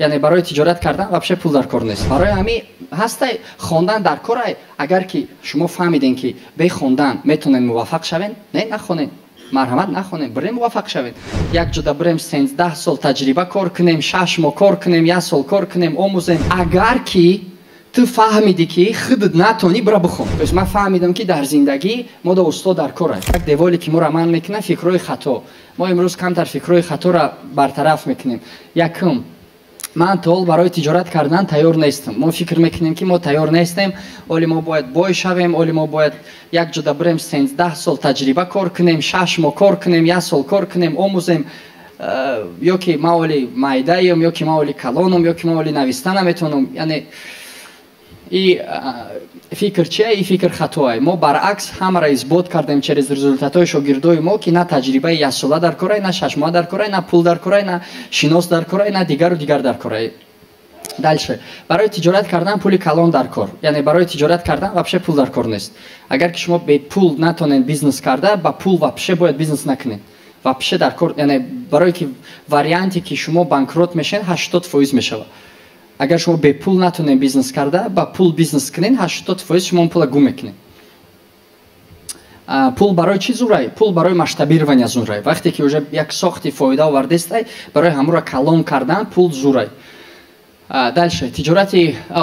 یعنی برای تجارت کردن вообще پول در کار نیست. برای همین هسته خواندن در کار. اگر که شما فهمیدین که به خواندن میتونین موفق شوین، نه نخونین، مرحمت نخونین، بریم موفق شوین. یک جا بریم 13 سال تجربه کار کنیم، 6 ماه کار کنیم، 1 سال کار کنیم، آموزیم. اگر که تو فهمیدی که خودت نتونی برو بخون. پس من فهمیدم که در زندگی ما دو استاد در کار است. یک دیوالی که ما را عمل میکنه فکرهای خطا. ما امروز کمتر فکرهای خطا را برطرف میکنیم. یکم من تا حال برای تجارت کردن تیار نیستم. ما فکر میکنیم که ما تیار نیستیم، ولی ما باید بای شویم، ولی ما باید یک جا بریم 13 سال تجربه کار کنیم، 6 ماه کار کنیم، 1 سال کار کنیم، آموزیم. یا که ما ولی معده‌ایم، یا که ما ولی کلانم، یا که ما ولی نوشتن نمیتونم. یعنی این فکر چیه؟ این فکر خطاست. ما برعکس همه را اثبات کردیم через результат‌های شاگردای ما که نه تجربه 1 ساله در کاره، نه 6 ماه در کاره، نه پول در کاره، نه شناس در کاره، نه دیگر و دیگر در کاره. دالشه برای تجارت کردن پول کلان در کار. یعنی برای تجارت کردن вообще پول در کار نیست. اگر که شما به پول نتونین بیزنس کرده، با پول вообще باید بیزنس نکنین. вообще در کار، یعنی برای که واریانتی که شما بانکروت میشین 80% میشه. اگر شما به پول نتونین بیزنس کرده، با پول بیزنس کنین 80% شما پول گم میکنین. پول برای چی زوره؟ پول برای масштабирование زوره. وقتی که уже یک ساختی فایده آورده است، برای همون را کلان کردن پول زوره. دالشه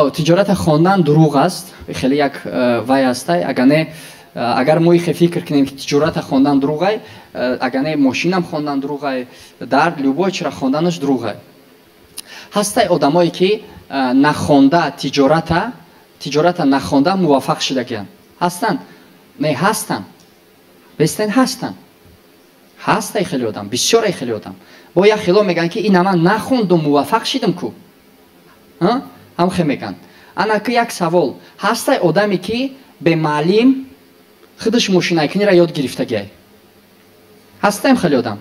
تجارت خواندن دروغ است. خیلی یک وای است. اگر ما فکر کنیم که تجارت خواندن دروغه، اگر ماشینم خواندن دروغه، در любой چیز خواندنش دروغه. هسته آدمایی که نخوانده تجارت نخوانده موفق شدگیان هستن؟ نه هستن. بستن هستن. هسته خیلی آدم، بسیار خیلی آدم با یک خیلی میگن که این من نخوندم موفق شدم کو. هم خیلی میگن. انا که یک سوال هسته آدمی که به معلم خودش ماشینایکنی را یاد گرفتگیه. هستم خیلی آدم.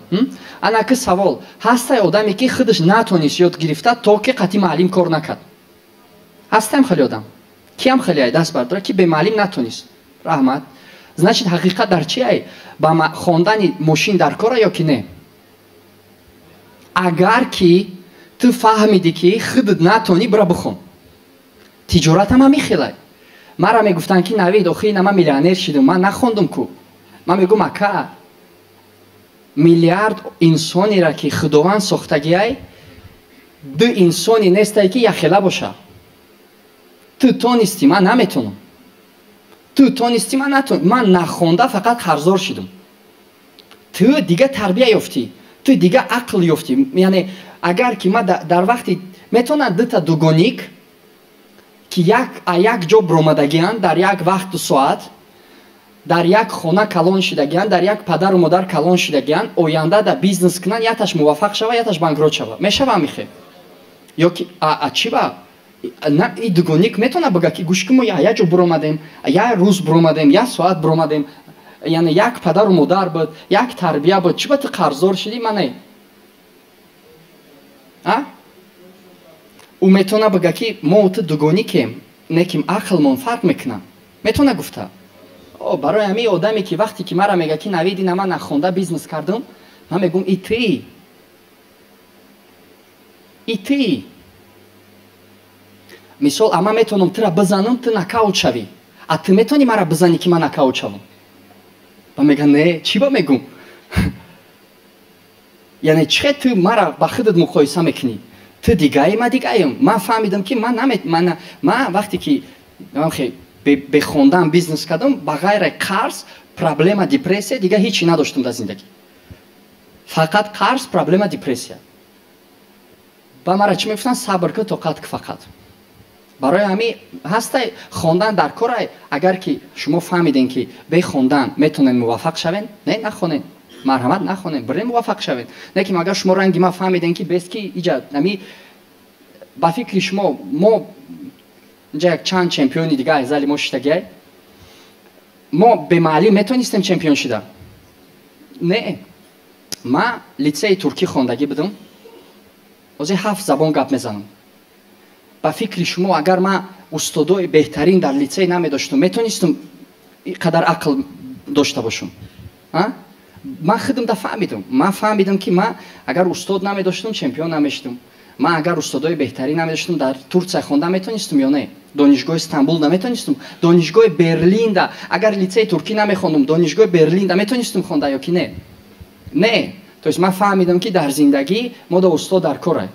انا که سوال هسته آدمی که خودش نتونست یاد گرفته تا که قطعی معلم کار نکرد. هستم خیلی آدم. کیم خیلی دست برداره که به معلم نتونست. رحمت. значит حقیقت در چیه؟ با خواندن ماشین در کاره یا که نه؟ اگر که تو فهمیدی که خودت نتونی برو بخون. تجارت هم میخیله. مرا میگفتن که نوید آخه من میلیونر شدم، من نخوندم کو. من میگم اکا میلیارد انسانی را که خداوند ساختگیه، دو انسانی نیسته که یک خیله باشه. تو تونستی، من نمیتونم. تو تونستی، من نتونم. من نخونده فقط خرزار شدم. تو دیگه تربیه یافتی، تو دیگه عقل یافتی. یعنی اگر که من در وقتی میتونم دوتا دوگانیک که یک جا برآمدگیان در یک وقت 2 ساعت در یک خانه کلان شدگیان، در یک پدر و مادر کلان شدگیان، آینده در بیزنس کنن، یتش موفق شوه، یتش بانکروت شوه. میشه میخه یا که چی با نه این دوگانیک میتونه بگه که گوش کن ما یک جا برآمدیم، یک روز برآمدیم، 1 ساعت برآمدیم، یعنی یک پدر و مادر بود، یک تربیه بود، چی با تو قرضدار شدی؟ من نه. او میتونه بگه که ما تو دوگانیکیم، نکیم عقلمون فرق میکنه. میتونه گفته. برای همین آدمی که وقتی که مرا میگه که نوید این من نخونده بیزنس کردم، من میگم ایتی مثال اما میتونم تو را بزنم تو نکاوت شوی، تو میتونی مرا بزنی که من نکاوت شوم. من میگم نه چی با میگم؟ یعنی چه تو مرا با خودت مقایسه میکنی؟ تو دیگه ای من دیگه ایم. من فهمیدم که من وقتی که به خوندن بیزنس کردم بغیر قرض پرابلم دیپرسیا دیگه هیچی نداشتم در زندگی. فقط قرض پرابلم دیپرسیا. با مرا چی میگفتن؟ صبر کن طاقت که فقط. برای همین هسته خواندن در کار. اگر که شما فهمیدین که به خوندن میتونین موفق شوین، نه نخونین، مرحمت نخونین، برین موفق شوین. نه که اگر شما رنگی ما فهمیدین که بس کی ایجاد نمی با فکر شما ما اینجا یک چند چمپیونی دیگه از ما شدگی ما به معلم میتونستیم چمپیون شده. نه ما لیسه ترکی خوندگی بدم، از 7 زبان گپ میزنم. با فکر شما اگر ما استادای بهترین در لیسه نمیداشتم میتونستم اینقدر عقل داشته باشم. من خودم فهمیدم. من فهمیدم که من اگر استاد نمیداشتم چمپیون نمیشدم. من اگر استادای بهتری نمی‌داشتم در ترکیه خوندم میتونستم یا نه؟ دانشگاه استانبول نمیتونستم؟ دانشگاه برلین دا اگر لیسه ترکی نمیخوندم دانشگاه برلین دا میتونستم خونده یا کی نه؟ نه. تو من فهمیدم که در زندگی ما دا استاد در کاره.